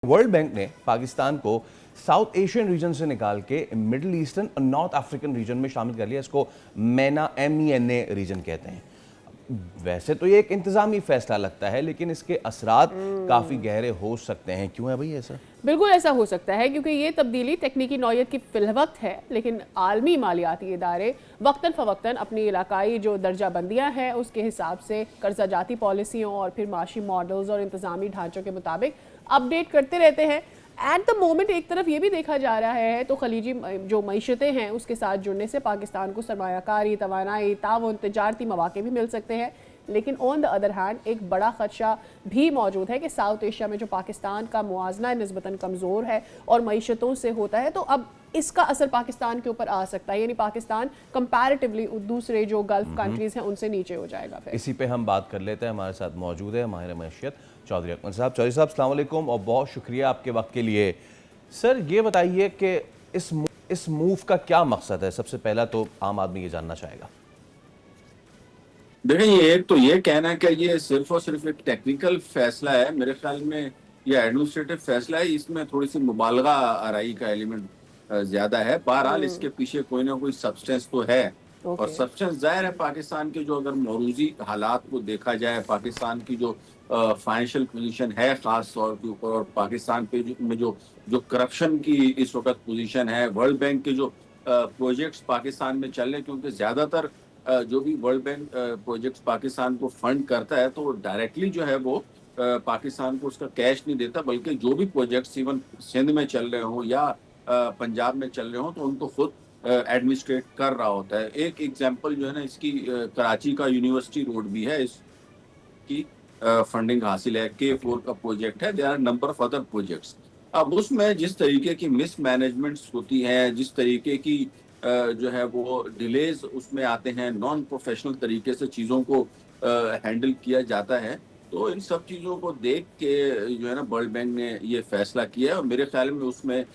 World bank ने पाकिस्तान को south Asian region से निकाल के मिडिल ईस्टर्न और नॉर्थ अफ्रीकन रीजन में शामिल कर लिया। इसको MENA रीजन कहते हैं। वैसे तो ये एक इंतजामी फैसला लगता है, लेकिन इसके असरात काफ़ी गहरे हो सकते हैं। क्यों है भाई ऐसा? बिल्कुल ऐसा हो सकता है, क्योंकि ये तब्दीली तकनीकी नौयत की फिलवक्त है, लेकिन आलमी मालियाती इदारे वक्तन फ़वक्तन अपनी इलाकाई जो दर्जा बंदियाँ हैं उसके हिसाब से कर्जा जाती पॉलिसियों और फिर माशी मॉडल्स और इंतज़ामी ढांचों के मुताबिक अपडेट करते रहते हैं। एट द मोमेंट एक तरफ ये भी देखा जा रहा है तो खलीजी जो मईशतें हैं उसके साथ जुड़ने से पाकिस्तान को सरमायाकारी, तवानाई, ताउन, तजारती मौके भी मिल सकते हैं। लेकिन ऑन द अदर हैंड एक बड़ा खदशा भी मौजूद है कि साउथ एशिया में जो पाकिस्तान का मुआजना निस्बतन कमज़ोर है और मईशतों से होता है, तो अब इसका असर पाकिस्तान के ऊपर आ सकता है, यानी पाकिस्तान कंपैरेटिवली दूसरे जो गल्फ कंट्रीज़ हैं उनसे नीचे हो जाएगा। फिर इसी पे हम बात कर लेते हैं। हमारे साथ मौजूद है माहिर मैशियत चौधरी अकमल साहब। चौधरी साहब अस्सलाम वालेकुम और बहुत शुक्रिया आपके वक्त के लिए। सर ये बताइए कि इस मूव का क्या मकसद है? सबसे पहला तो आम आदमी ये जानना चाहेगा। देखें, ये एक तो ये कहना है कि ये सिर्फ और सिर्फ एक टेक्निकल फैसला है, मेरे ख्याल में ये एडमिनिस्ट्रेटिव फैसला है। इसमें थोड़ी सी मुबालगा आराई का एलिमेंट ज्यादा है। बहरहाल इसके पीछे कोई ना कोई सब्सटेंस तो है। और सब्सटेंस जाहिर है, पाकिस्तान के जो अगर मौरूजी हालात को देखा जाए, पाकिस्तान की जो फाइनेंशियल पोजीशन है खास तौर के ऊपर, और पाकिस्तान पे में जो करप्शन की इस वक्त पोजीशन है, वर्ल्ड बैंक के जो प्रोजेक्ट्स पाकिस्तान में चल रहे हैं, क्योंकि ज्यादातर जो भी वर्ल्ड बैंक प्रोजेक्ट्स पाकिस्तान को फंड करता है तो डायरेक्टली जो है वो पाकिस्तान को उसका कैश नहीं देता, बल्कि जो भी प्रोजेक्ट्स इवन सिंध में चल रहे हों या पंजाब में चल रहे हों तो उनको खुद एडमिनिस्ट्रेट कर रहा होता है। एक एग्जांपल जो है ना इसकी, कराची का यूनिवर्सिटी रोड भी है, इसकी फंडिंग हासिल है, K4 का प्रोजेक्ट है। There are number of other projects. अब उसमें जिस तरीके की मिस मैनेजमेंट्स होती हैं, जिस तरीके की जो है वो डिलेज उसमें आते हैं, नॉन प्रोफेशनल तरीके से चीज़ों को हैंडल किया जाता है, तो इन सब चीज़ों को देख के जो है ना वर्ल्ड बैंक ने ये फैसला किया है। और मेरे ख्याल में उसमें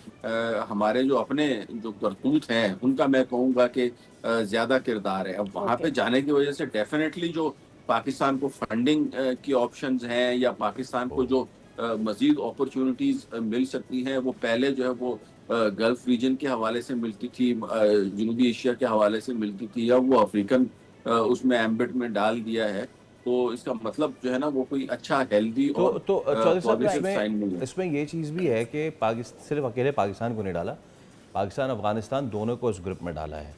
हमारे जो अपने जो करतूत हैं उनका मैं कहूँगा कि ज़्यादा किरदार है। अब वहाँ पे जाने की वजह से डेफिनेटली जो पाकिस्तान को फंडिंग की ऑप्शंस हैं या पाकिस्तान को जो मज़ीद अपॉर्चुनिटीज़ मिल सकती हैं, वो पहले जो है वो गल्फ रीजन के हवाले से मिलती थी, जनूबी एशिया के हवाले से मिलती थी, या वो अफ्रीकन उसमें एम्बिट में डाल दिया है। तो इसका मतलब जो है ना वो कोई अच्छा हेल्दी और चौधरी साहब पॉजिटिव साइन नहीं है। इसमें ये चीज़ भी है कि सिर्फ अकेले पाकिस्तान को नहीं डाला, पाकिस्तान अफगानिस्तान दोनों को इस ग्रुप में डाला है।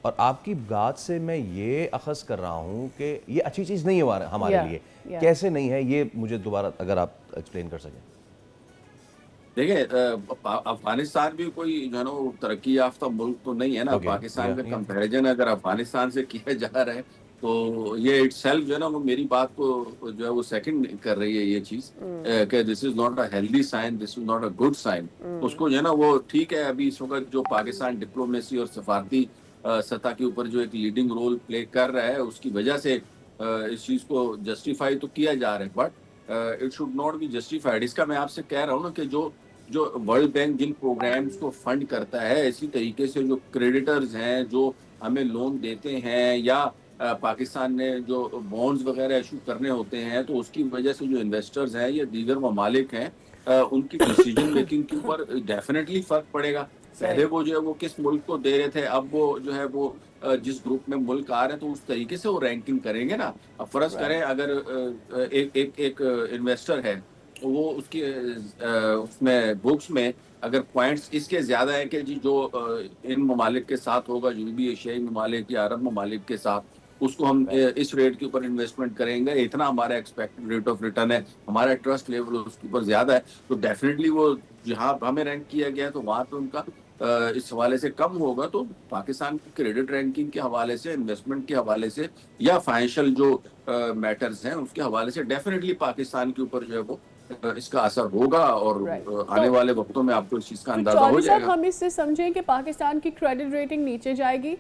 और आपकी बात से मैं ये अखज़ कर रहा हूँ कि ये अच्छी चीज़ नहीं है हमारे लिए। कैसे नहीं है ये मुझे दोबारा अगर आप एक्सप्लेन कर सकें। देखिए, अफगानिस्तान भी कोई जो है ना तरक्की याफ्ता मुल्क तो नहीं है ना। पाकिस्तान का कंपैरिजन अगर अफगानिस्तान से किया जा रहा है तो ये इटसेल्फ जो है ना वो मेरी बात को जो है वो सेकंड कर रही है ये चीज कि this is not a healthy sign, this is not a good sign. उसको जो है ना वो ठीक है, अभी इस वक्त जो पाकिस्तान डिप्लोमेसी और सफारती सतह के ऊपर जो एक लीडिंग रोल प्ले कर रहा है, उसकी वजह से इस चीज को जस्टिफाई तो किया जा रहा है, but it should not be justified. इसका मैं आपसे कह रहा हूँ ना कि जो जो वर्ल्ड बैंक जिन प्रोग्राम्स को फंड करता है, इसी तरीके से जो क्रेडिटर्स हैं जो हमें लोन देते हैं, या पाकिस्तान ने जो बॉन्ड्स वगैरह इशू करने होते हैं, तो उसकी वजह से जो इन्वेस्टर्स हैं या दीगर ममालिक हैं, उनकी डिसीजन मेकिंग के ऊपर डेफिनेटली फर्क पड़ेगा। पहले वो जो है वो किस मुल्क को दे रहे थे, अब वो जो है वो जिस ग्रुप में मुल्क आ रहे हैं तो उस तरीके से वो रैंकिंग करेंगे ना। अब फर्ज करें अगर एक इन्वेस्टर है, वो उसकी उसमें बुक्स में अगर पॉइंट्स इसके ज्यादा है कि जी जो इन ममालिक के साथ होगा, जनूबी एशियाई ममालिक या अरब ममालिक के साथ, उसको हम इस रेट के ऊपर इन्वेस्टमेंट करेंगे, इतना हमारा एक्सपेक्टेड रेट ऑफ रिटर्न है, हमारा ट्रस्ट लेवल उसके ऊपर ज्यादा है, तो डेफिनेटली वो जहाँ हमें रैंक किया गया है तो वहाँ पे उनका इस हवाले से कम होगा। तो पाकिस्तान की क्रेडिट रैंकिंग के हवाले से, इन्वेस्टमेंट के हवाले से, या फाइनेंशियल जो मैटर्स हैं उसके हवाले से डेफिनेटली पाकिस्तान के ऊपर जो है वो इसका असर होगा, और आने वाले वक्तों में आपको इस चीज का अंदाजा हो जाएगा। हम इससे समझें कि पाकिस्तान की क्रेडिट रेटिंग नीचे जाएगी।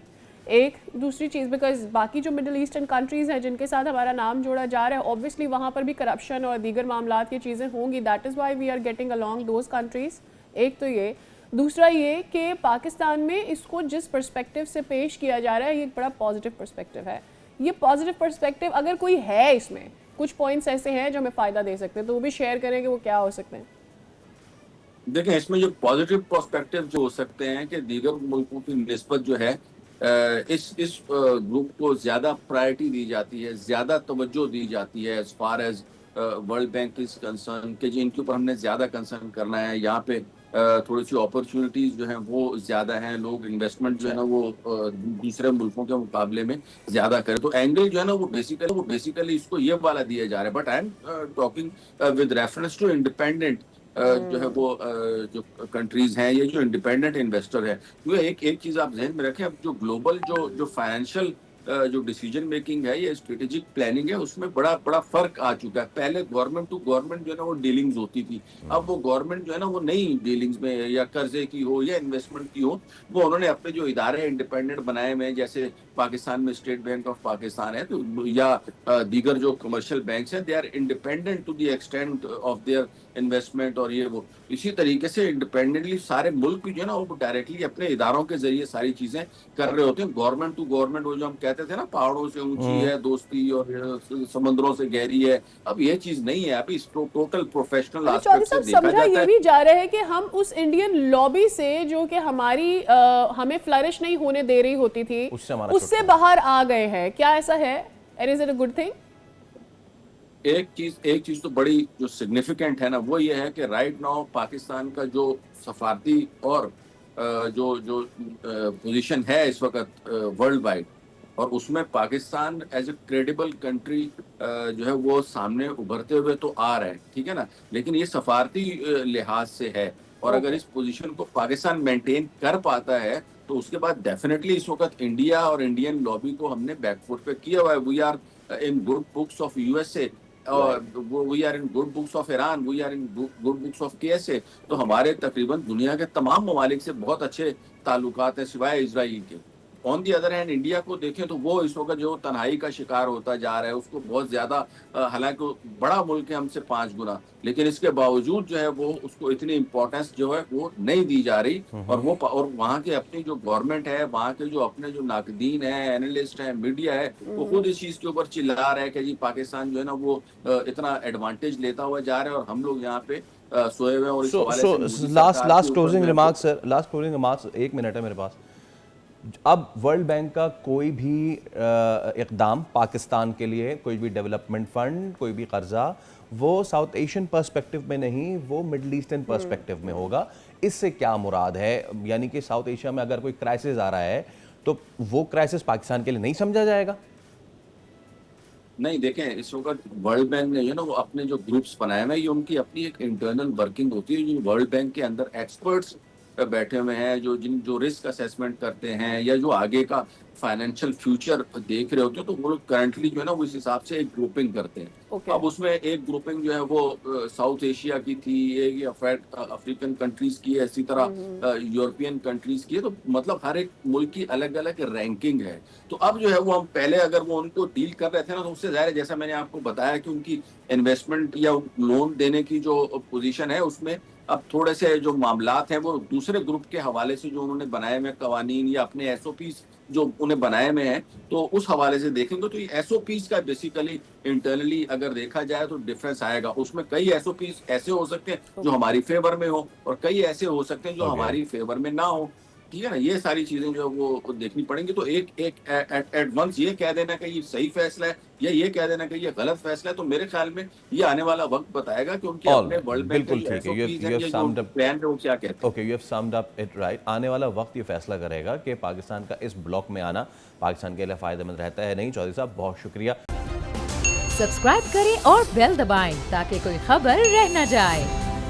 एक दूसरी चीज़, बिकॉज बाकी जो मिडिल ईस्टर्न कंट्रीज़ हैं जिनके साथ हमारा नाम जोड़ा जा रहा है, ऑब्वियसली वहाँ पर भी करप्शन और दीगर मामलात की चीज़ें होंगी, that is why we are getting along those countries. एक तो ये, दूसरा ये कि पाकिस्तान में इसको जिस पर्सपेक्टिव से पेश किया जा रहा है ये एक बड़ा पॉजिटिव पर्सपेक्टिव है। ये पॉजिटिव पर्सपेक्टिव अगर कोई है, इसमें कुछ पॉइंट्स ऐसे हैं जो हमें फ़ायदा दे सकते हैं, तो वो भी शेयर करें कि वो क्या हो सकते हैं। دیکھیں اس میں جو پازیٹیو پرسپیکٹو جو ہو سکتے ہیں کہ دیگر ملکوں کی نسبت جو ہے اس گروپ کو زیادہ پرائرٹی دی جاتی ہے، زیادہ توجہ دی جاتی ہے as far as world bank is concern, کہ جی ان کے اوپر ہم نے زیادہ کنسرن کرنا ہے، یہاں پہ تھوڑی سی اپرچونیٹیز جو ہیں وہ زیادہ ہیں، لوگ انویسٹمنٹ جو ہے نا وہ دوسرے ملکوں کے مقابلے میں زیادہ کریں، تو اینگل جو ہے نا وہ بیسیکلی اس کو یہ والا دیا جا رہا ہے. But I am talking with reference to independent جو ہے وہ جو کنٹریز ہیں، یہ جو انڈیپینڈنٹ انویسٹر ہے، وہ ایک چیز آپ ذہن میں رکھیں، اب جو گلوبل جو فائنینشیل جو ڈیسیجن میکنگ ہے یا اسٹریٹجک پلاننگ ہے، اس میں بڑا فرق آ چکا ہے. پہلے گورنمنٹ ٹو گورنمنٹ جو ہے نا وہ ڈیلنگز ہوتی تھی، اب وہ گورنمنٹ جو ہے نا وہ نئی ڈیلنگز میں یا قرضے کی ہو یا انویسٹمنٹ کی ہو، وہ انہوں نے اپنے جو ادارے انڈیپینڈنٹ بنائے ہوئے ہیں، جیسے پاکستان میں اسٹیٹ بینک آف پاکستان ہے تو یا دیگر جو کمرشل بینکس ہیں، they are independent to the extent of their investment, اور یہ وہ اسی طریقے سے انڈیپینڈنٹلی سارے ملک جو ہے نا وہ ڈائریکٹلی اپنے اداروں کے ذریعے ساری چیزیں کر رہے ہوتے ہیں. گورنمنٹ ٹو گورنمنٹ وہ جو ہم کہتے تھے نا پہاڑوں سے اونچی ہے دوستی اور سمندروں سے گہری ہے، اب یہ چیز نہیں ہے، ابھی ٹوٹل پروفیشنل چودھری آسپیکٹ سے صاحب دیکھا سمجھا جاتا یہ ہے. بھی جا رہا ہے کہ ہم اس انڈین لابی سے جو کہ ہمیں فلرش نہیں ہونے دے رہی ہوتی تھی اس سے باہر آ گئے ہیں، کیا ایسا ہے؟ And is it a good thing? ایک چیز تو بڑی جو سگنیفیکنٹ ہے نا وہ یہ ہے کہ رائٹ ناؤ پاکستان کا جو سفارتی اور جو پوزیشن ہے اس وقت ورلڈ وائڈ، اور اس میں Pakistan as a credible country جو ہے وہ سامنے ابھرتے ہوئے تو آ رہا ہے، ٹھیک ہے نا، لیکن یہ سفارتی لحاظ سے ہے، اور اگر اس پوزیشن کو پاکستان مینٹین کر پاتا ہے تو اس کے بعد ڈیفینیٹلی اس وقت انڈیا اور انڈین لابی کو ہم نے بیک فوٹ پہ کیا ہوا ہے. We are in good books of USA, we are in good books of Iran, we are in good books of KSA. تو ہمارے تقریباً دنیا کے تمام ممالک سے بہت اچھے تعلقات ہیں سوائے اسرائیل کے. آن دی ادر ہینڈ انڈیا کو دیکھیں تو وہ اس وقت جو تنہائی کا شکار ہوتا جا رہا ہے، اس کو بہت زیادہ حالانکہ بڑا ملک ہے ہم سے 5 گنا، لیکن اس کے باوجود جو ہے وہ اس کو اتنی امپورٹنس جو ہے وہ نہیں دی جا رہی، اور وہاں کے اپنی جو گورنمنٹ ہے، وہاں کے جو اپنے جو ناقدین ہیں، اینالسٹ ہیں، میڈیا ہے، وہ خود اس چیز کے اوپر چلا رہا ہے کہ جی پاکستان جو ہے نا وہ اتنا ایڈوانٹیج لیتا ہوا جا رہا ہے اور ہم لوگ یہاں پہ سوئے ہوئے ہیں. اور اس حوالے سے لاسٹ کلوزنگ ریمارکس 1 منٹ ہے میرے پاس. اب ورلڈ بینک کا کوئی بھی اقدام پاکستان کے لیے، کوئی بھی ڈیولپمنٹ فنڈ، کوئی بھی قرضہ، وہ ساؤتھ ایشین پرسپیکٹو میں نہیں، وہ مڈل ایسٹرن پرسپیکٹو میں ہوگا. اس سے کیا مراد ہے؟ یعنی کہ ساؤتھ ایشیا میں اگر کوئی کرائسس آ رہا ہے تو وہ کرائسس پاکستان کے لیے نہیں سمجھا جائے گا؟ نہیں، دیکھیں اس وقت ورلڈ بینک نے جو نا وہ اپنے جو گروپس بنائے ہوئے ہیں، یہ ان کی اپنی ایک انٹرنل ورکنگ ہوتی ہے. جو ورلڈ بینک کے اندر ایکسپرٹس بیٹھے ہوئے ہیں جو رسک اسیسمنٹ کرتے ہیں یا جو آگے کا فائنینشیل فیوچر دیکھ رہے ہوتے ہیں، تو وہ لوگ کرنٹلی جو ہے نا وہ اس حساب سے ایک گروپنگ کرتے ہیں. اب اس میں ایک گروپنگ جو ہے وہ ساؤتھ ایشیا کی تھی، ایک افریقن کنٹریز کی ہے، اسی طرح یورپین کنٹریز کی ہے، تو مطلب ہر ایک ملک کی الگ الگ رینکنگ ہے. تو اب جو ہے وہ ہم پہلے اگر وہ ان کو ڈیل کر رہے تھے نا تو اس سے ظاہر ہے جیسا میں نے آپ کو بتایا کہ ان کی انویسٹمنٹ یا لون دینے کی جو پوزیشن ہے اس میں اب تھوڑے سے جو معاملات ہیں وہ دوسرے گروپ کے حوالے سے جو انہوں نے بنائے ہوئے قوانین یا اپنے ایس او پیز جو انہیں بنائے ہوئے ہیں، تو اس حوالے سے دیکھیں گے تو یہ ایس او پیز کا بیسیکلی انٹرنلی اگر دیکھا جائے تو ڈفرینس آئے گا. اس میں کئی ایس او پیز ایسے ہو سکتے ہیں جو ہماری فیور میں ہو، اور کئی ایسے ہو سکتے ہیں جو ہماری فیور میں نہ ہو، ٹھیک ہے نا. یہ ساری چیزیں جو وہ دیکھنی پڑیں گی. تو ایک ایٹ ونس یہ کہہ دینا کہ یہ صحیح فیصلہ ہے یا یہ کہہ دینا کہ یہ غلط فیصلہ ہے، تو میرے خیال میں یہ آنے والا وقت بتائے گا کہ ان کے اپنے ورلڈ بینک کے جو ایس او پیز ہیں یا جو پلان ہے وہ کیا کہتے ہیں. Okay, you have summed up it right. آنے والا وقت یہ فیصلہ کرے گا کہ پاکستان کا اس بلاک میں آنا پاکستان کے لیے فائدہ مند رہتا ہے نہیں. چودھری صاحب بہت شکریہ. سبسکرائب کریں اور بیل دبائیں تاکہ کوئی خبر رہ نہ جائے.